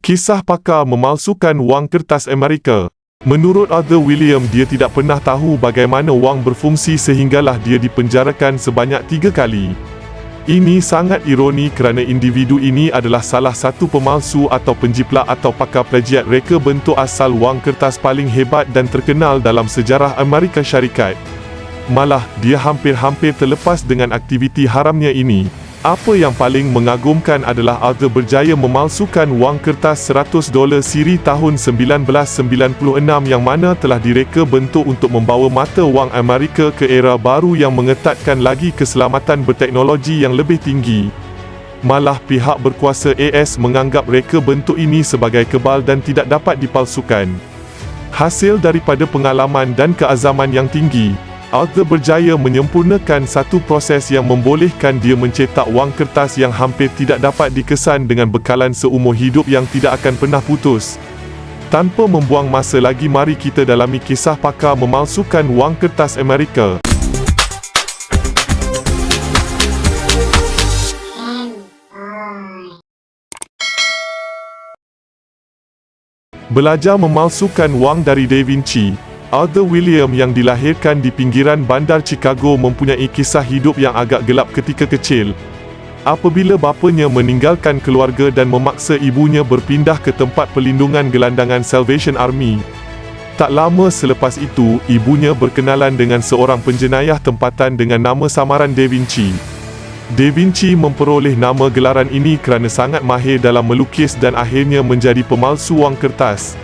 Kisah pakar memalsukan wang kertas Amerika. Menurut Arthur William, dia tidak pernah tahu bagaimana wang berfungsi sehinggalah dia dipenjarakan sebanyak 3 kali. Ini sangat ironi kerana individu ini adalah salah satu pemalsu atau penjiplak atau pakar plagiat reka bentuk asal wang kertas paling hebat dan terkenal dalam sejarah Amerika Syarikat. Malah, dia hampir-hampir terlepas dengan aktiviti haramnya ini. Apa yang paling mengagumkan adalah Arthur berjaya memalsukan wang kertas $100 siri tahun 1996 yang mana telah direka bentuk untuk membawa mata wang Amerika ke era baru yang mengetatkan lagi keselamatan berteknologi yang lebih tinggi. Malah pihak berkuasa AS menganggap reka bentuk ini sebagai kebal dan tidak dapat dipalsukan. Hasil daripada pengalaman dan keazaman yang tinggi, Arthur berjaya menyempurnakan satu proses yang membolehkan dia mencetak wang kertas yang hampir tidak dapat dikesan dengan bekalan seumur hidup yang tidak akan pernah putus. Tanpa membuang masa lagi, mari kita dalami kisah pakar memalsukan wang kertas Amerika. Belajar memalsukan wang dari Da Vinci. Arthur William yang dilahirkan di pinggiran bandar Chicago mempunyai kisah hidup yang agak gelap ketika kecil. Apabila bapanya meninggalkan keluarga dan memaksa ibunya berpindah ke tempat pelindungan gelandangan Salvation Army. Tak lama selepas itu, ibunya berkenalan dengan seorang penjenayah tempatan dengan nama samaran Da Vinci. Da Vinci memperoleh nama gelaran ini kerana sangat mahir dalam melukis dan akhirnya menjadi pemalsu wang kertas.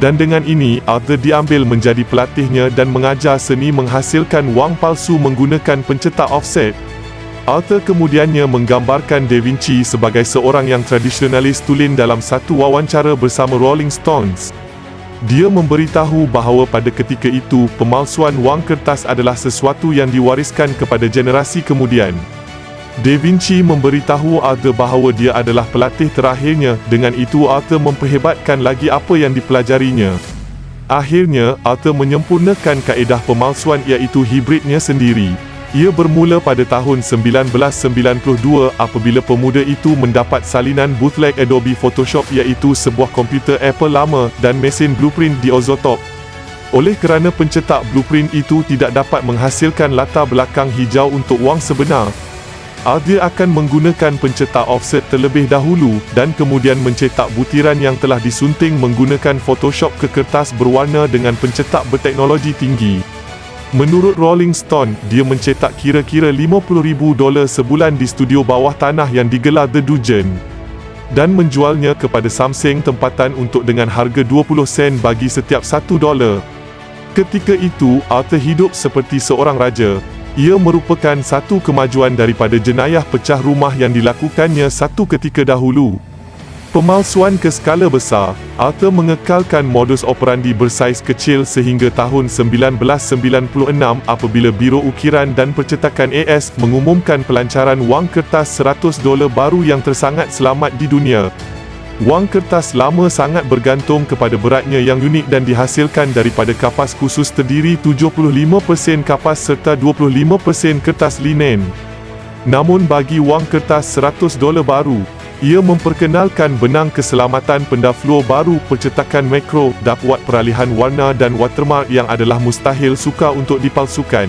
Dan dengan ini, Arthur diambil menjadi pelatihnya dan mengajar seni menghasilkan wang palsu menggunakan pencetak offset. Arthur kemudiannya menggambarkan Da Vinci sebagai seorang yang tradisionalis tulen dalam satu wawancara bersama Rolling Stones. Dia memberitahu bahawa pada ketika itu, pemalsuan wang kertas adalah sesuatu yang diwariskan kepada generasi kemudian. Da Vinci memberitahu Arthur bahawa dia adalah pelatih terakhirnya. Dengan itu, Arthur memperhebatkan lagi apa yang dipelajarinya. Akhirnya, Arthur menyempurnakan kaedah pemalsuan iaitu hibridnya sendiri. Ia bermula pada tahun 1992 apabila pemuda itu mendapat salinan bootleg Adobe Photoshop iaitu sebuah komputer Apple lama dan mesin blueprint di Ozotop. Oleh kerana pencetak blueprint itu tidak dapat menghasilkan latar belakang hijau untuk wang sebenar, Arthur akan menggunakan pencetak offset terlebih dahulu dan kemudian mencetak butiran yang telah disunting menggunakan Photoshop ke kertas berwarna dengan pencetak berteknologi tinggi. Menurut Rolling Stone, dia mencetak kira-kira $50,000 sebulan di studio bawah tanah yang digelar The Dugen dan menjualnya kepada Samsung tempatan untuk dengan harga 20 sen bagi setiap $1. Ketika itu, Arthur hidup seperti seorang raja. Ia merupakan satu kemajuan daripada jenayah pecah rumah yang dilakukannya satu ketika dahulu. Pemalsuan ke skala besar. Arthur mengekalkan modus operandi bersaiz kecil sehingga tahun 1996 apabila Biro Ukiran dan Percetakan AS mengumumkan pelancaran wang kertas $100 baru yang tersangat selamat di dunia. Wang kertas lama sangat bergantung kepada beratnya yang unik dan dihasilkan daripada kapas khusus terdiri 75% kapas serta 25% kertas linen. Namun bagi wang kertas $100 baru, ia memperkenalkan benang keselamatan pendafluar baru percetakan makro, dakwat peralihan warna dan watermark yang adalah mustahil sukar untuk dipalsukan.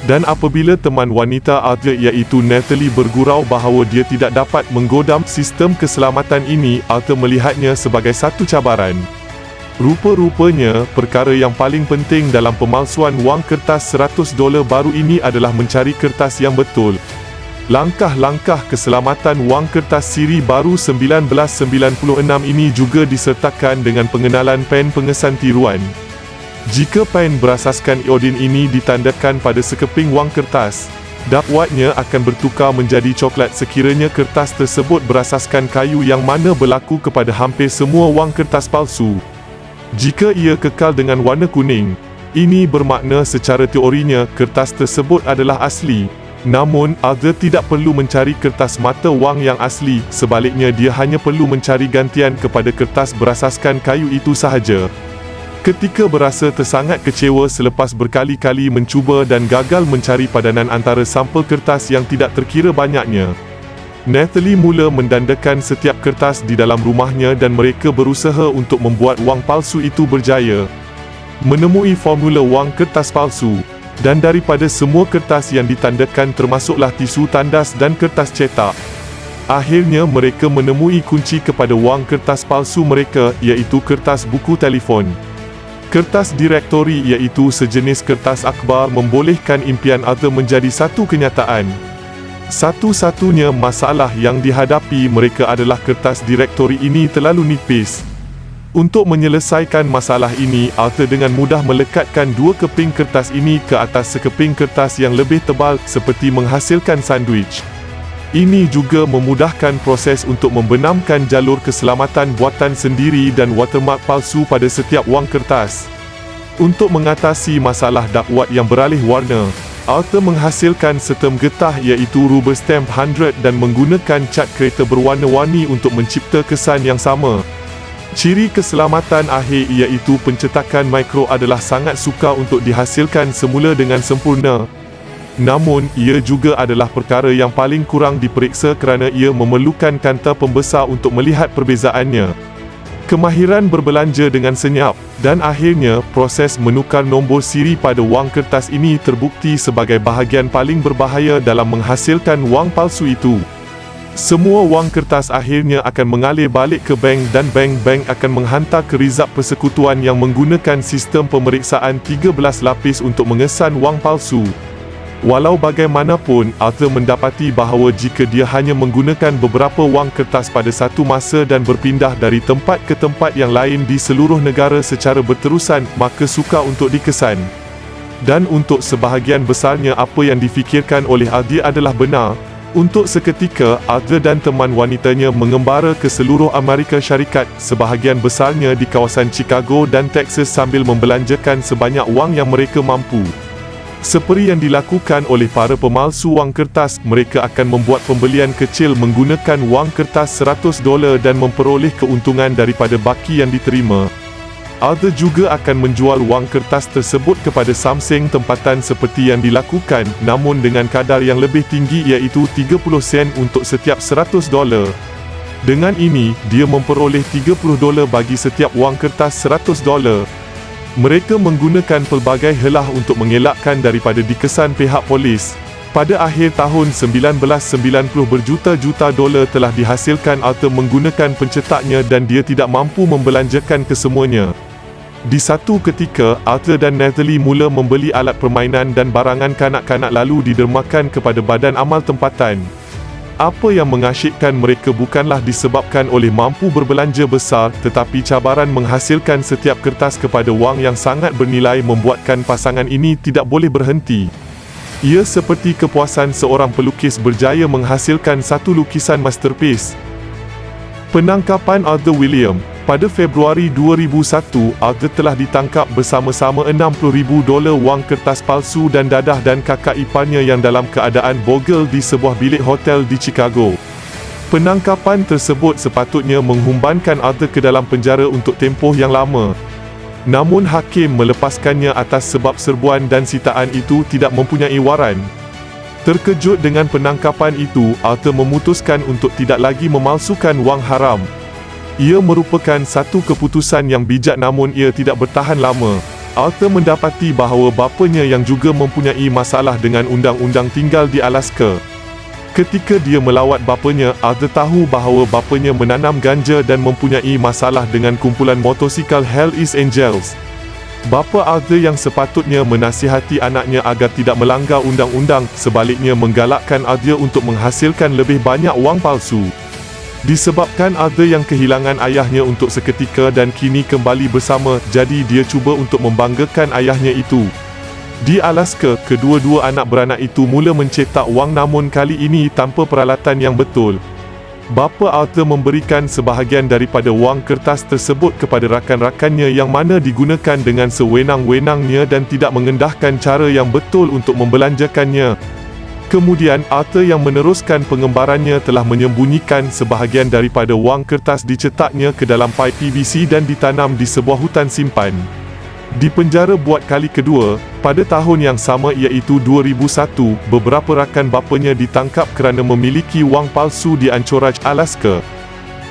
Dan apabila teman wanita Arthur iaitu Natalie bergurau bahawa dia tidak dapat menggodam sistem keselamatan ini, Arthur melihatnya sebagai satu cabaran. Rupa-rupanya, perkara yang paling penting dalam pemalsuan wang kertas $100 baru ini adalah mencari kertas yang betul. Langkah-langkah keselamatan wang kertas siri baru 1996 ini juga disertakan dengan pengenalan pen pengesan tiruan. Jika pen berasaskan iodin ini ditandakan pada sekeping wang kertas, dakwatnya akan bertukar menjadi coklat sekiranya kertas tersebut berasaskan kayu yang mana berlaku kepada hampir semua wang kertas palsu. Jika ia kekal dengan warna kuning, ini bermakna secara teorinya kertas tersebut adalah asli. Namun, Arthur tidak perlu mencari kertas mata wang yang asli, sebaliknya dia hanya perlu mencari gantian kepada kertas berasaskan kayu itu sahaja. Ketika berasa tersangat kecewa selepas berkali-kali mencuba dan gagal mencari padanan antara sampel kertas yang tidak terkira banyaknya, Natalie mula mendandakan setiap kertas di dalam rumahnya dan mereka berusaha untuk membuat wang palsu itu berjaya. Menemui formula wang kertas palsu, dan daripada semua kertas yang ditandakan termasuklah tisu tandas dan kertas cetak. Akhirnya mereka menemui kunci kepada wang kertas palsu mereka, iaitu kertas buku telefon. Kertas direktori, iaitu sejenis kertas akhbar, membolehkan impian Arthur menjadi satu kenyataan. Satu-satunya masalah yang dihadapi mereka adalah kertas direktori ini terlalu nipis. Untuk menyelesaikan masalah ini, Arthur dengan mudah melekatkan dua keping kertas ini ke atas sekeping kertas yang lebih tebal, seperti menghasilkan sandwich. Ini juga memudahkan proses untuk membenamkan jalur keselamatan buatan sendiri dan watermark palsu pada setiap wang kertas. Untuk mengatasi masalah dakwat yang beralih warna, Arthur menghasilkan setem getah, iaitu rubber stamp 100, dan menggunakan cat kereta berwarna-warni untuk mencipta kesan yang sama. Ciri keselamatan akhir, iaitu pencetakan mikro, adalah sangat sukar untuk dihasilkan semula dengan sempurna. Namun, ia juga adalah perkara yang paling kurang diperiksa kerana ia memerlukan kanta pembesar untuk melihat perbezaannya. Kemahiran berbelanja dengan senyap, dan akhirnya, proses menukar nombor siri pada wang kertas ini terbukti sebagai bahagian paling berbahaya dalam menghasilkan wang palsu itu. Semua wang kertas akhirnya akan mengalir balik ke bank dan bank-bank akan menghantar ke rizab persekutuan yang menggunakan sistem pemeriksaan 13 lapis untuk mengesan wang palsu. Walau bagaimanapun, Arthur mendapati bahawa jika dia hanya menggunakan beberapa wang kertas pada satu masa dan berpindah dari tempat ke tempat yang lain di seluruh negara secara berterusan, maka sukar untuk dikesan. Dan untuk sebahagian besarnya apa yang difikirkan oleh Arthur adalah benar. Untuk seketika, Arthur dan teman wanitanya mengembara ke seluruh Amerika Syarikat, sebahagian besarnya di kawasan Chicago dan Texas, sambil membelanjakan sebanyak wang yang mereka mampu. Seperti yang dilakukan oleh para pemalsu wang kertas, mereka akan membuat pembelian kecil menggunakan wang kertas $100 dan memperoleh keuntungan daripada baki yang diterima. Arthur juga akan menjual wang kertas tersebut kepada Samsung tempatan seperti yang dilakukan, namun dengan kadar yang lebih tinggi, iaitu 30 sen untuk setiap $100. Dengan ini, dia memperoleh $30 bagi setiap wang kertas $100. Mereka menggunakan pelbagai helah untuk mengelakkan daripada dikesan pihak polis. Pada akhir tahun 1990, berjuta-juta dolar telah dihasilkan Arthur menggunakan pencetaknya dan dia tidak mampu membelanjakan kesemuanya. Di satu ketika, Arthur dan Natalie mula membeli alat permainan dan barangan kanak-kanak lalu didermakan kepada badan amal tempatan. Apa yang mengasyikkan mereka bukanlah disebabkan oleh mampu berbelanja besar, tetapi cabaran menghasilkan setiap kertas kepada wang yang sangat bernilai membuatkan pasangan ini tidak boleh berhenti. Ia seperti kepuasan seorang pelukis berjaya menghasilkan satu lukisan masterpiece. Penangkapan Arthur William. Pada Februari 2001, Arthur telah ditangkap bersama-sama $60,000 wang kertas palsu dan dadah dan kakak iparnya yang dalam keadaan bogel di sebuah bilik hotel di Chicago. Penangkapan tersebut sepatutnya menghumbankan Arthur ke dalam penjara untuk tempoh yang lama. Namun hakim melepaskannya atas sebab serbuan dan sitaan itu tidak mempunyai waran. Terkejut dengan penangkapan itu, Arthur memutuskan untuk tidak lagi memalsukan wang haram. Ia merupakan satu keputusan yang bijak, namun ia tidak bertahan lama. Arthur mendapati bahawa bapanya yang juga mempunyai masalah dengan undang-undang tinggal di Alaska. Ketika dia melawat bapanya, Arthur tahu bahawa bapanya menanam ganja dan mempunyai masalah dengan kumpulan motosikal Hells Angels. Bapa Arthur yang sepatutnya menasihati anaknya agar tidak melanggar undang-undang, sebaliknya menggalakkan Arthur untuk menghasilkan lebih banyak wang palsu. Disebabkan Arthur yang kehilangan ayahnya untuk seketika dan kini kembali bersama, jadi dia cuba untuk membanggakan ayahnya itu. Di Alaska, kedua-dua anak beranak itu mula mencetak wang, namun kali ini tanpa peralatan yang betul. Bapa Arthur memberikan sebahagian daripada wang kertas tersebut kepada rakan-rakannya yang mana digunakan dengan sewenang-wenangnya dan tidak mengendahkan cara yang betul untuk membelanjakannya. Kemudian, Arthur yang meneruskan pengembarannya telah menyembunyikan sebahagian daripada wang kertas dicetaknya ke dalam paip PVC dan ditanam di sebuah hutan simpan. Dipenjara buat kali kedua, pada tahun yang sama iaitu 2001, beberapa rakan bapanya ditangkap kerana memiliki wang palsu di Anchorage, Alaska.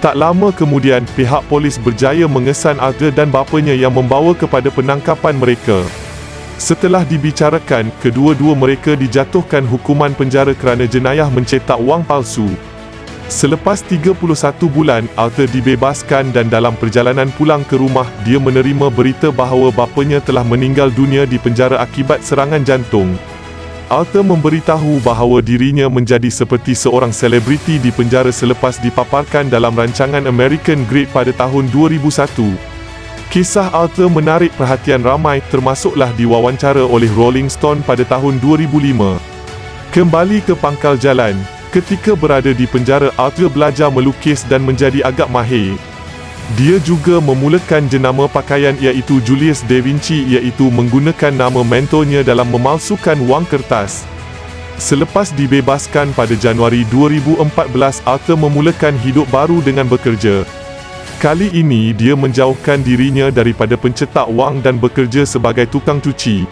Tak lama kemudian, pihak polis berjaya mengesan Arthur dan bapanya yang membawa kepada penangkapan mereka. Setelah dibicarakan, kedua-dua mereka dijatuhkan hukuman penjara kerana jenayah mencetak wang palsu. Selepas 31 bulan, Arthur dibebaskan dan dalam perjalanan pulang ke rumah, dia menerima berita bahawa bapanya telah meninggal dunia di penjara akibat serangan jantung. Arthur memberitahu bahawa dirinya menjadi seperti seorang selebriti di penjara selepas dipaparkan dalam rancangan American Great pada tahun 2001. Kisah Arthur menarik perhatian ramai, termasuklah diwawancara oleh Rolling Stone pada tahun 2005. Kembali ke pangkal jalan. Ketika berada di penjara, Arthur belajar melukis dan menjadi agak mahir. Dia juga memulakan jenama pakaian iaitu Julius Da Vinci, iaitu menggunakan nama mentornya dalam memalsukan wang kertas. Selepas dibebaskan pada Januari 2014, Arthur memulakan hidup baru dengan bekerja. Kali ini dia menjauhkan dirinya daripada pencetak wang dan bekerja sebagai tukang cuci.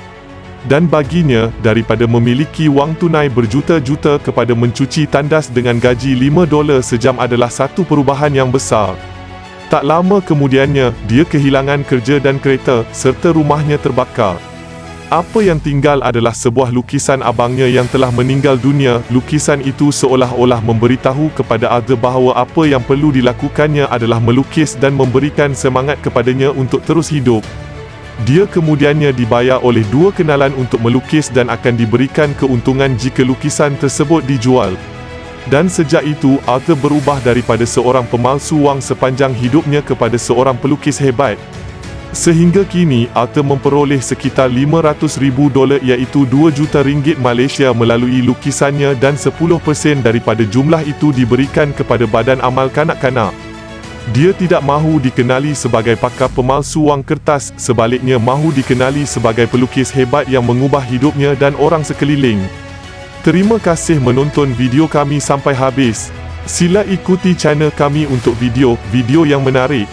Dan baginya, daripada memiliki wang tunai berjuta-juta kepada mencuci tandas dengan gaji $5 sejam adalah satu perubahan yang besar. Tak lama kemudiannya, dia kehilangan kerja dan kereta, serta rumahnya terbakar. Apa yang tinggal adalah sebuah lukisan abangnya yang telah meninggal dunia. Lukisan itu seolah-olah memberitahu kepada Arthur bahawa apa yang perlu dilakukannya adalah melukis dan memberikan semangat kepadanya untuk terus hidup. Dia kemudiannya dibayar oleh dua kenalan untuk melukis dan akan diberikan keuntungan jika lukisan tersebut dijual. Dan sejak itu, Arthur berubah daripada seorang pemalsu wang sepanjang hidupnya kepada seorang pelukis hebat. Sehingga kini, Arthur memperoleh sekitar $500,000 iaitu RM2 juta Malaysia melalui lukisannya dan 10% daripada jumlah itu diberikan kepada badan amal kanak-kanak. Dia tidak mahu dikenali sebagai pakar pemalsu wang kertas, sebaliknya mahu dikenali sebagai pelukis hebat yang mengubah hidupnya dan orang sekeliling. Terima kasih menonton video kami sampai habis. Sila ikuti channel kami untuk video-video yang menarik.